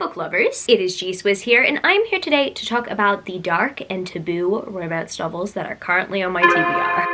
book lovers, it is G-Swizz here, and I'm here today to talk about the dark and taboo romance novels that are currently on my TBR.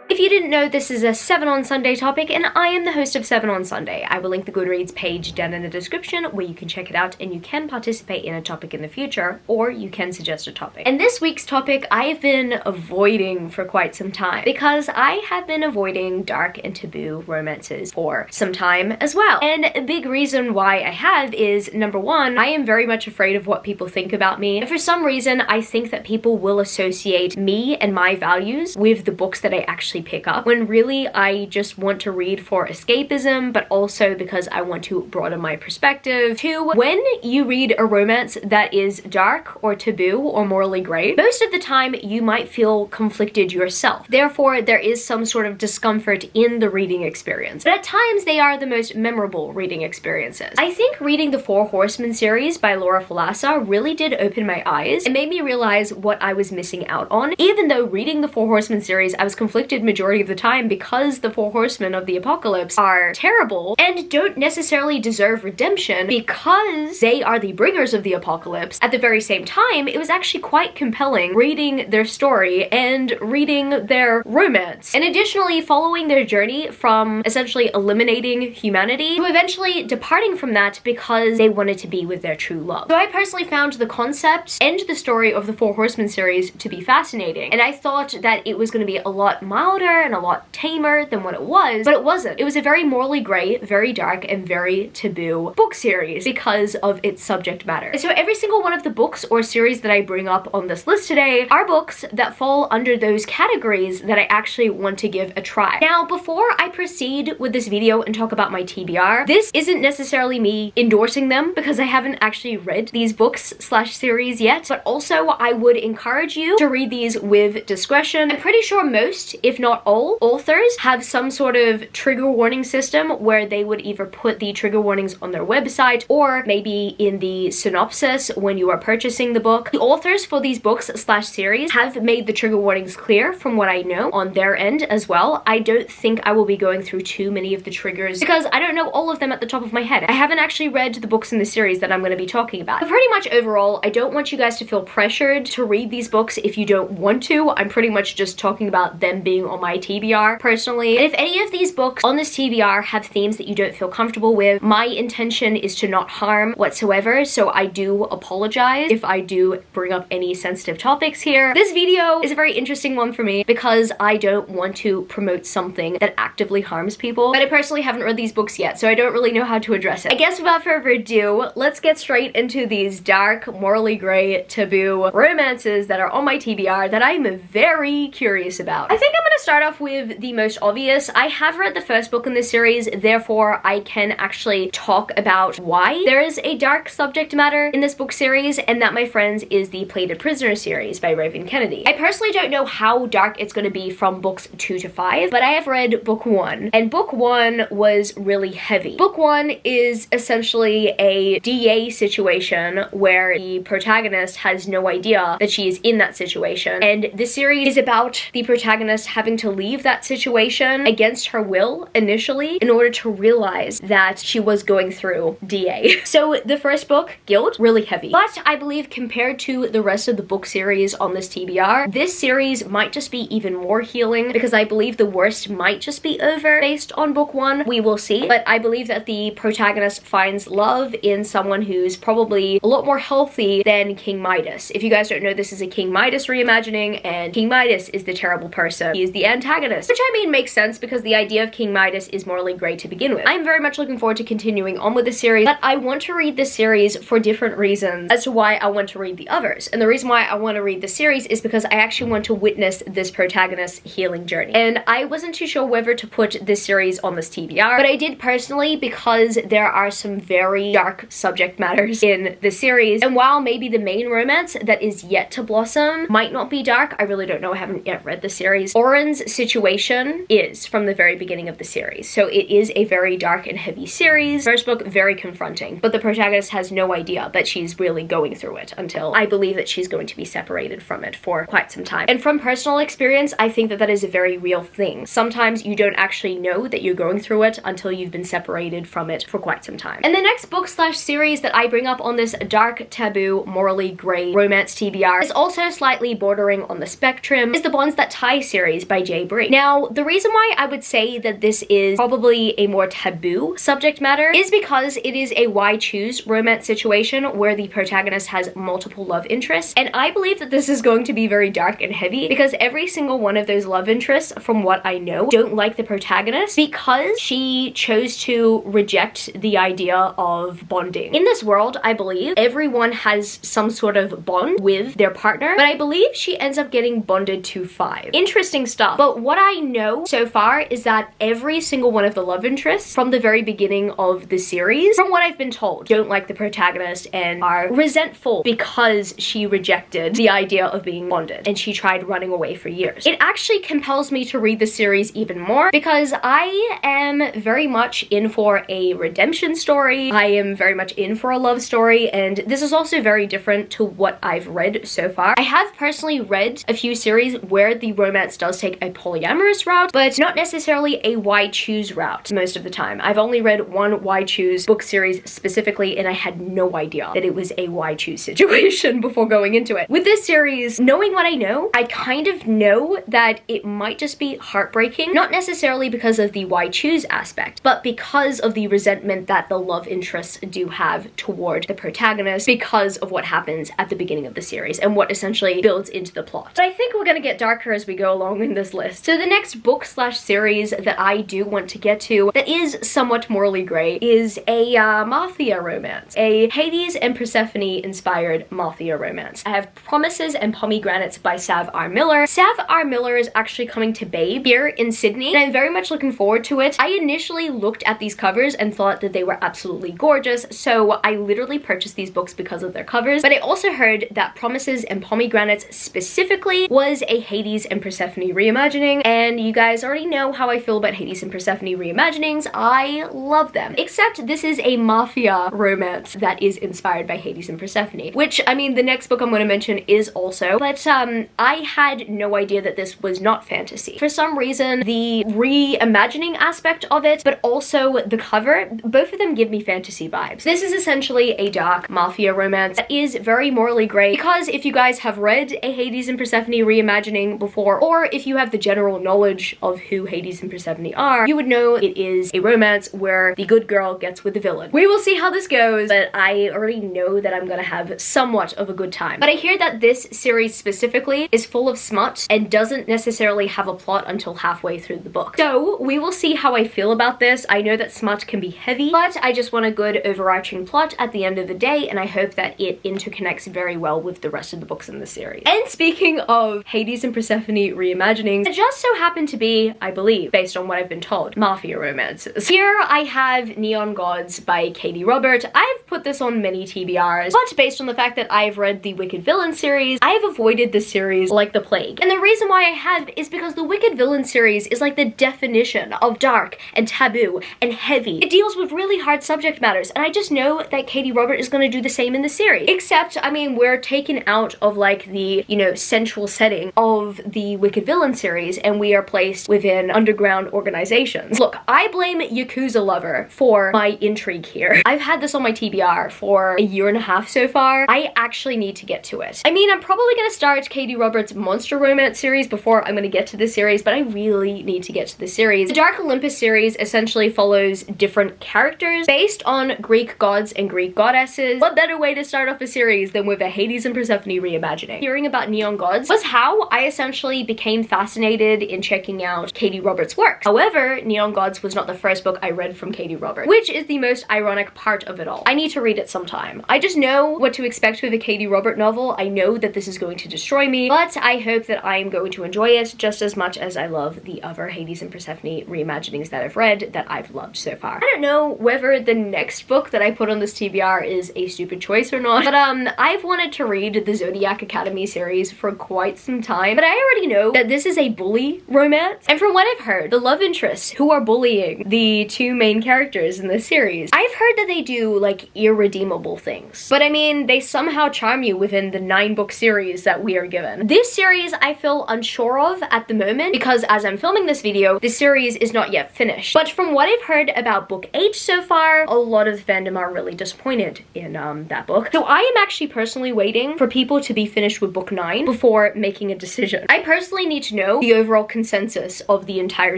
If you didn't know, this is a 7 on Sunday topic, and I am the host of 7 on Sunday. I will link the Goodreads page down in the description where you can check it out, and you can participate in a topic in the future, or you can suggest a topic. And this week's topic I have been avoiding for quite some time, because I have been avoiding dark and taboo romances for some time as well. And a big reason why I have is, number one, I am very much afraid of what people think about me. And for some reason, I think that people will associate me and my values with the books that I actually pick up, when really I just want to read for escapism, but also because I want to broaden my perspective. Two, when you read a romance that is dark or taboo or morally gray, most of the time you might feel conflicted yourself. Therefore, there is some sort of discomfort in the reading experience. But at times, they are the most memorable reading experiences. I think reading the Four Horsemen series by Laura Vernaza really did open my eyes and made me realize what I was missing out on. Even though reading the Four Horsemen series, I was conflicted majority of the time because the Four Horsemen of the Apocalypse are terrible and don't necessarily deserve redemption because they are the bringers of the apocalypse. At the very same time, it was actually quite compelling reading their story and reading their romance, and additionally following their journey from essentially eliminating humanity to eventually departing from that because they wanted to be with their true love. So I personally found the concept and the story of the Four Horsemen series to be fascinating, and I thought that it was going to be a lot milder and a lot tamer than what it was, but it wasn't. It was a very morally gray, very dark, and very taboo book series because of its subject matter. And so every single one of the books or series that I bring up on this list today are books that fall under those categories that I actually want to give a try. Now, before I proceed with this video and talk about my TBR, this isn't necessarily me endorsing them because I haven't actually read these books slash series yet, but also I would encourage you to read these with discretion. I'm pretty sure most, if not all, authors have some sort of trigger warning system where they would either put the trigger warnings on their website or maybe in the synopsis when you are purchasing the book. The authors for these books slash series have made the trigger warnings clear from what I know on their end as well. I don't think I will be going through too many of the triggers because I don't know all of them at the top of my head. I haven't actually read the books in the series that I'm going to be talking about. But pretty much overall, I don't want you guys to feel pressured to read these books if you don't want to. I'm pretty much just talking about them being on my TBR personally. And if any of these books on this TBR have themes that you don't feel comfortable with, my intention is to not harm whatsoever, so I do apologize if I do bring up any sensitive topics here. This video is a very interesting one for me because I don't want to promote something that actively harms people, but I personally haven't read these books yet, so I don't really know how to address it. I guess without further ado, let's get straight into these dark, morally gray, taboo romances that are on my TBR that I'm very curious about. I think I'm gonna start off with the most obvious. I have read the first book in this series, therefore I can actually talk about why there is a dark subject matter in this book series, and that, my friends, is the Plated Prisoner series by Raven Kennedy. I personally don't know how dark it's going to be from books 2 to 5, but I have read book 1, and book 1 was really heavy. Book 1 is essentially a DA situation where the protagonist has no idea that she is in that situation, and the series is about the protagonist having to leave that situation against her will initially in order to realize that she was going through DA. So the first book, Guild, really heavy. But I believe compared to the rest of the book series on this TBR, this series might just be even more healing because I believe the worst might just be over based on book 1. We will see. But I believe that the protagonist finds love in someone who's probably a lot more healthy than King Midas. If you guys don't know, this is a King Midas reimagining, and King Midas is the terrible person. He is the antagonist, which I mean makes sense because the idea of King Midas is morally gray to begin with. I'm very much looking forward to continuing on with the series, but I want to read this series for different reasons as to why I want to read the others. And the reason why I want to read the series is because I actually want to witness this protagonist's healing journey. And I wasn't too sure whether to put this series on this TBR, but I did personally because there are some very dark subject matters in the series. And while maybe the main romance that is yet to blossom might not be dark, I really don't know, I haven't yet read the series. Oren's situation situation is from the very beginning of the series. So it is a very dark and heavy series. First book, very confronting, but the protagonist has no idea that she's really going through it until I believe that she's going to be separated from it for quite some time. And from personal experience, I think that that is a very real thing. Sometimes you don't actually know that you're going through it until you've been separated from it for quite some time. And the next book slash series that I bring up on this dark, taboo, morally grey romance TBR is also slightly bordering on the spectrum, is the Bonds That Tie series by J. Bree. Now, the reason why I would say that this is probably a more taboo subject matter is because it is a why choose romance situation where the protagonist has multiple love interests, and I believe that this is going to be very dark and heavy because every single one of those love interests, from what I know, don't like the protagonist because she chose to reject the idea of bonding. In this world, I believe everyone has some sort of bond with their partner, but I believe she ends up getting bonded to 5. Interesting stuff. But what I know so far is that every single one of the love interests from the very beginning of the series, from what I've been told, don't like the protagonist and are resentful because she rejected the idea of being bonded and she tried running away for years. It actually compels me to read the series even more because I am very much in for a redemption story. I am very much in for a love story, and this is also very different to what I've read so far. I have personally read a few series where the romance does take a polyamorous route, but not necessarily a why choose route most of the time. I've only read one why choose book series specifically, and I had no idea that it was a why choose situation before going into it. With this series, knowing what I know, I kind of know that it might just be heartbreaking, not necessarily because of the why choose aspect, but because of the resentment that the love interests do have toward the protagonist because of what happens at the beginning of the series and what essentially builds into the plot. But I think we're gonna get darker as we go along in this list. So the next book slash series that I do want to get to that is somewhat morally grey is a mafia romance, a Hades and Persephone inspired mafia romance. I have Promises and Pomegranates by Sav R. Miller. Sav R. Miller is actually coming to Babe here in Sydney, and I'm very much looking forward to it. I initially looked at these covers and thought that they were absolutely gorgeous, so I literally purchased these books because of their covers, but I also heard that Promises and Pomegranates specifically was a Hades and Persephone reimagining, and you guys already know how I feel about Hades and Persephone reimaginings. I love them. Except this is a mafia romance that is inspired by Hades and Persephone, which, I mean, the next book I'm going to mention is also, but I had no idea that this was not fantasy. For some reason, the reimagining aspect of it, but also the cover, both of them give me fantasy vibes. This is essentially a dark mafia romance that is very morally grey because if you guys have read a Hades and Persephone reimagining before, or if you have the general knowledge of who Hades and Persephone are, you would know it is a romance where the good girl gets with the villain. We will see how this goes, but I already know that I'm gonna have somewhat of a good time. But I hear that this series specifically is full of smut and doesn't necessarily have a plot until halfway through the book. So we will see how I feel about this. I know that smut can be heavy, but I just want a good overarching plot at the end of the day, and I hope that it interconnects very well with the rest of the books in the series. And speaking of Hades and Persephone reimaginings, it just so happened to be, I believe, based on what I've been told, mafia romances. Here I have Neon Gods by Katie Robert. I've put this on many TBRs, but based on the fact that I've read the Wicked Villain series, I have avoided this series like the plague. And the reason why I have is because the Wicked Villain series is like the definition of dark and taboo and heavy. It deals with really hard subject matters, and I just know that Katie Robert is going to do the same in the series. Except, I mean, we're taken out of like the, you know, central setting of the Wicked Villain series, and we are placed within underground organizations. Look, I blame Yakuza Lover for my intrigue here. I've had this on my TBR for a year and a half so far. I actually need to get to it. I mean, I'm probably gonna start Katie Robert's monster romance series before I'm gonna get to the series, but I really need to get to the series. The Dark Olympus series essentially follows different characters based on Greek gods and Greek goddesses. What better way to start off a series than with a Hades and Persephone reimagining? Hearing about Neon Gods was how I essentially became fascinated in checking out Katie Robert's work. However, Neon Gods was not the first book I read from Katie Robert, which is the most ironic part of it all. I need to read it sometime. I just know what to expect with a Katie Robert novel. I know that this is going to destroy me, but I hope that I am going to enjoy it just as much as I love the other Hades and Persephone reimaginings that I've read that I've loved so far. I don't know whether the next book that I put on this TBR is a stupid choice or not, but I've wanted to read the Zodiac Academy series for quite some time, but I already know that this is a bully bully romance. And from what I've heard, the love interests who are bullying the two main characters in this series, I've heard that they do like irredeemable things. But I mean, they somehow charm you within the 9-book series that we are given. This series I feel unsure of at the moment because as I'm filming this video, the series is not yet finished. But from what I've heard about book 8 so far, a lot of the fandom are really disappointed in that book. So I am actually personally waiting for people to be finished with book 9 before making a decision. I personally need to know the overall consensus of the entire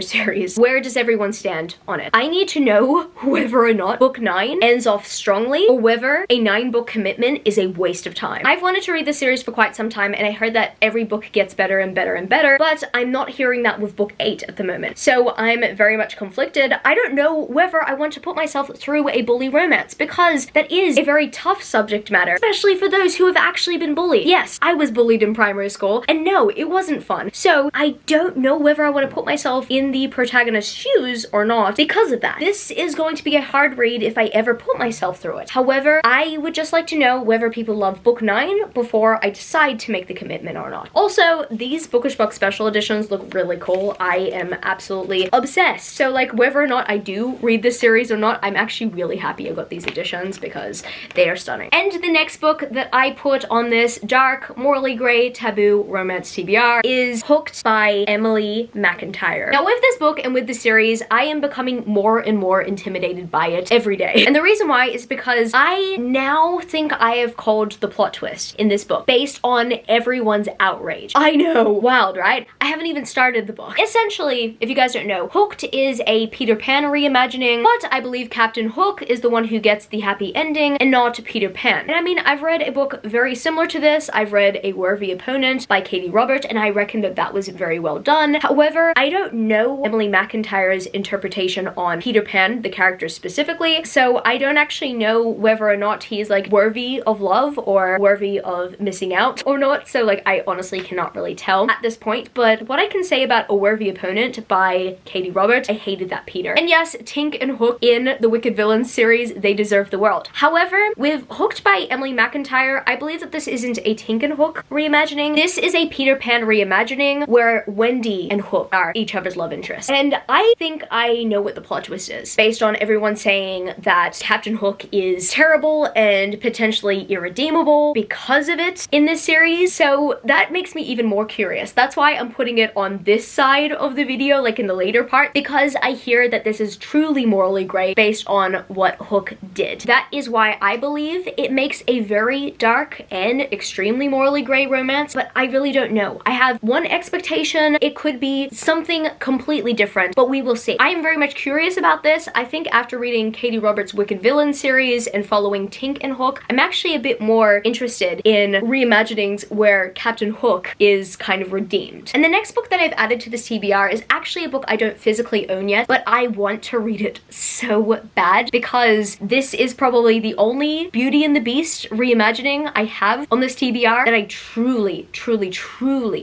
series. Where does everyone stand on it? I need to know whether or not book 9 ends off strongly or whether a 9-book commitment is a waste of time. I've wanted to read the series for quite some time and I heard that every book gets better and better and better, but I'm not hearing that with book 8 at the moment. So I'm very much conflicted. I don't know whether I want to put myself through a bully romance because that is a very tough subject matter, especially for those who have actually been bullied. Yes, I was bullied in primary school and no, it wasn't fun. So I don't know whether I want to put myself in the protagonist's shoes or not because of that. This is going to be a hard read if I ever put myself through it. However, I would just like to know whether people love book 9 before I decide to make the commitment or not. Also, these Bookish Book special editions look really cool. I am absolutely obsessed. So like whether or not I do read this series or not, I'm actually really happy I got these editions because they are stunning. And the next book that I put on this dark, morally grey, taboo romance TBR is Hooked by Emily McIntyre. Now with this book and with the series, I am becoming more and more intimidated by it every day. And the reason why is because I now think I have called the plot twist in this book based on everyone's outrage. I know, wild, right? I haven't even started the book. Essentially, if you guys don't know, Hooked is a Peter Pan reimagining, but I believe Captain Hook is the one who gets the happy ending and not Peter Pan. And I mean, I've read a book very similar to this. I've read A Worthy Opponent by Katie Robert, and I reckon that that was very well done. However, I don't know Emily McIntyre's interpretation on Peter Pan, the character specifically, so I don't actually know whether or not he's like worthy of love or worthy of missing out or not, so like I honestly cannot really tell at this point. But what I can say about A Worthy Opponent by Katie Robert, I hated that Peter. And yes, Tink and Hook in the Wicked Villains series, they deserve the world. However, with Hooked by Emily McIntyre, I believe that this isn't a Tink and Hook reimagining. This is a Peter Pan reimagining where Wendy and Hook are each other's love interests. And I think I know what the plot twist is, based on everyone saying that Captain Hook is terrible and potentially irredeemable because of it in this series. So that makes me even more curious. That's why I'm putting it on this side of the video, like in the later part, because I hear that this is truly morally grey based on what Hook did. That is why I believe it makes a very dark and extremely morally grey romance, but I really don't know. I have one expectation. It could be something completely different, but we will see. I am very much curious about this. I think after reading Katie Roberts' Wicked Villain series and following Tink and Hook, I'm actually a bit more interested in reimaginings where Captain Hook is kind of redeemed. And the next book that I've added to this TBR is actually a book I don't physically own yet, but I want to read it so bad because this is probably the only Beauty and the Beast reimagining I have on this TBR that I truly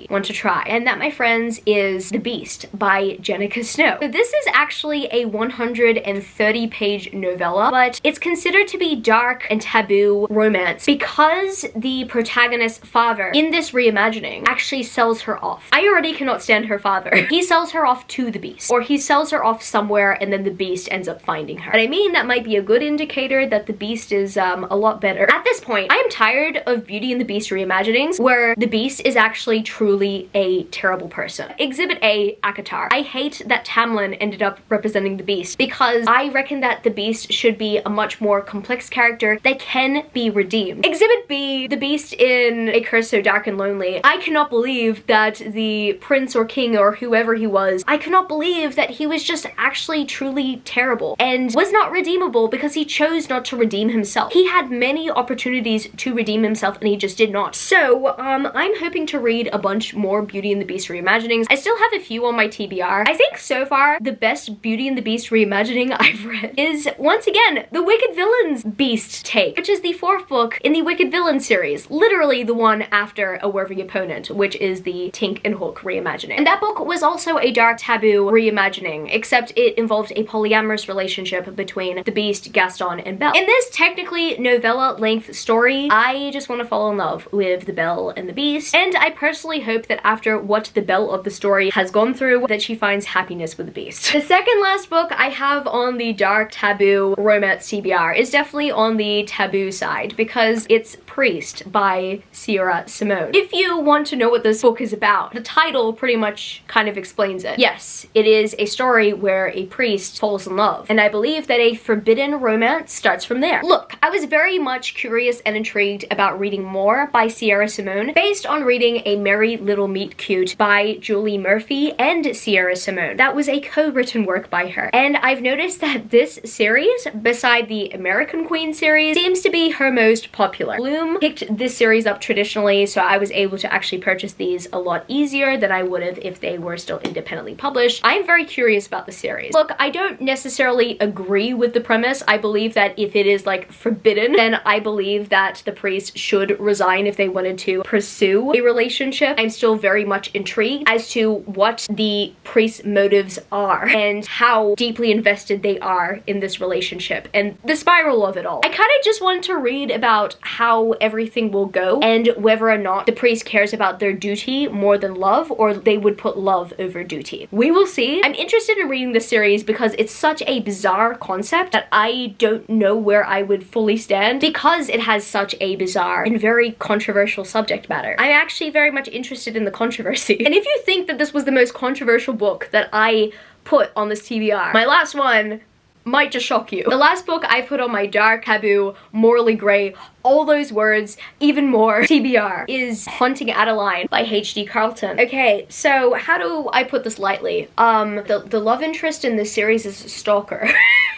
want to try. And that, my friends, is The Beast by Jenica Snow. So this is actually a 130-page novella, but it's considered to be dark and taboo romance because the protagonist's father in this reimagining actually sells her off. I already cannot stand her father. He sells her off to the Beast, or he sells her off somewhere and then the Beast ends up finding her. But I mean, that might be a good indicator that the Beast is a lot better. At this point, I am tired of Beauty and the Beast reimaginings where the Beast is actually truly a terrible person. Exhibit A, ACOTAR. I hate that Tamlin ended up representing the Beast because I reckon that the Beast should be a much more complex character that can be redeemed. Exhibit B, the Beast in A Curse So Dark and Lonely. I cannot believe that the prince or king or whoever he was, I cannot believe that he was just actually truly terrible and was not redeemable because he chose not to redeem himself. He had many opportunities to redeem himself and he just did not. So I'm hoping to read a bunch more Beauty and the Beast reimaginings. I still have a few on my TBR. I think so far the best Beauty and the Beast reimagining I've read is once again the Wicked Villains Beast take, which is the 4th book in the Wicked Villain series, literally the one after A Worthy Opponent, which is the Tink and Hook reimagining. And that book was also a dark taboo reimagining, except it involved a polyamorous relationship between the Beast, Gaston, and Belle. In this technically novella-length story, I just want to fall in love with the Belle and the Beast, and I personally hope that after what the Belle middle of the story has gone through that she finds happiness with the beast. The second last book I have on the dark taboo romance TBR is definitely on the taboo side because it's Priest by Sierra Simone. If you want to know what this book is about, the title pretty much kind of explains it. Yes, it is a story where a priest falls in love, and I believe that a forbidden romance starts from there. Look, I was very much curious and intrigued about reading more by Sierra Simone based on reading A Merry Little Meet Cute by Julie Murphy and Sierra Simone. That was a co-written work by her, and I've noticed that this series, beside the American Queen series, seems to be her most popular. Bloom picked this series up traditionally, so I was able to actually purchase these a lot easier than I would have if they were still independently published. I'm very curious about the series. Look, I don't necessarily agree with the premise. I believe that if it is like forbidden, then I believe that the priest should resign if they wanted to pursue a relationship. I'm still very much intrigued as to what the priest's motives are and how deeply invested they are in this relationship and the spiral of it all. I kind of just want to read about how everything will go and whether or not the priest cares about their duty more than love, or they would put love over duty. We will see. I'm interested in reading this series because it's such a bizarre concept that I don't know where I would fully stand because it has such a bizarre and very controversial subject matter. I'm actually very much interested in the controversy. And if you think that this was the most controversial book that I put on this TBR, my last one might just shock you. The last book I put on my dark, taboo, morally grey, all those words, even more TBR, is Haunting Adeline by H.D. Carlton. Okay, so how do I put this lightly? The love interest in this series is a stalker.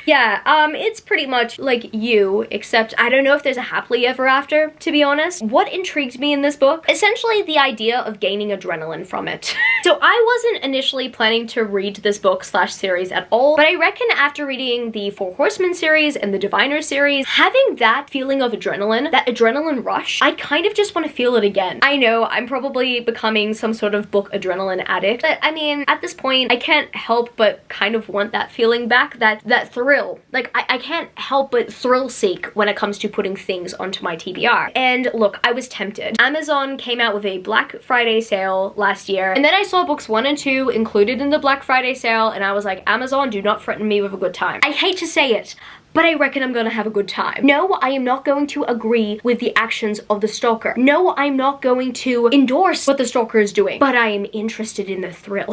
Yeah, it's pretty much like you, except I don't know if there's a happily ever after, to be honest. What intrigued me in this book? Essentially the idea of gaining adrenaline from it. So I wasn't initially planning to read this book slash series at all, but I reckon after reading the Four Horsemen series and the Diviner series, having that feeling of adrenaline, that adrenaline rush, I kind of just want to feel it again. I know I'm probably becoming some sort of book adrenaline addict, but I mean, at this point, I can't help but kind of want that feeling back, that thrill. Like, I can't help but thrill seek when it comes to putting things onto my TBR. And look, I was tempted. Amazon came out with a Black Friday sale last year, and then I saw books 1 and 2 included in the Black Friday sale, and I was like, Amazon, do not threaten me with a good time. I hate to say it, but I reckon I'm gonna have a good time. No, I am not going to agree with the actions of the stalker. No, I'm not going to endorse what the stalker is doing, but I am interested in the thrill.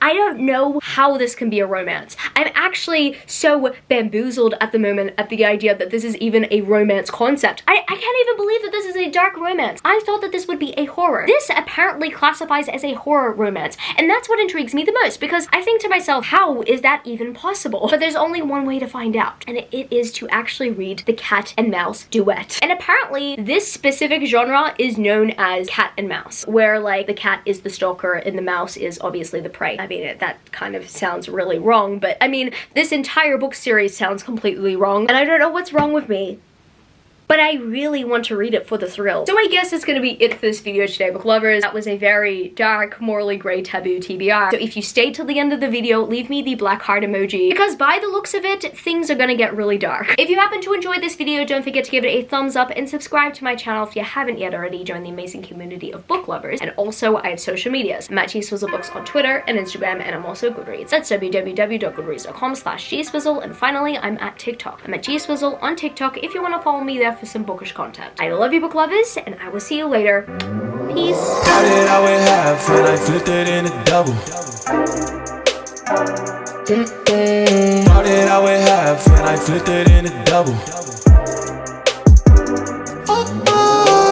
I don't know how this can be a romance. I'm actually so bamboozled at the moment at the idea that this is even a romance concept. I can't even believe that this is a dark romance. I thought that this would be a horror. This apparently classifies as a horror romance, and that's what intrigues me the most, because I think to myself, how is that even possible? But there's only one way to find out, and it is to actually read the cat and mouse duet. And apparently this specific genre is known as cat and mouse, where like the cat is the stalker and the mouse is obviously the prey. I mean, that kind of sounds really wrong, but I mean, this entire book series sounds completely wrong, and I don't know what's wrong with me, but I really want to read it for the thrill. So I guess it's gonna be it for this video today, book lovers. That was a very dark, morally grey taboo TBR. So if you stayed till the end of the video, leave me the black heart emoji, because by the looks of it, things are gonna get really dark. If you happen to enjoy this video, don't forget to give it a thumbs up and subscribe to my channel if you haven't yet already. Join the amazing community of book lovers. And also, I have social medias. I'm at GSwizzleBooks on Twitter and Instagram, and I'm also Goodreads. That's www.goodreads.com/gswizzle. And finally, I'm at TikTok. I'm at GSwizzle on TikTok if you want to follow me there for some bookish content. I love you, book lovers, and I will see you later. Peace. How did I weigh half when I flipped it in a double? How did I weigh half when I flipped it in a double?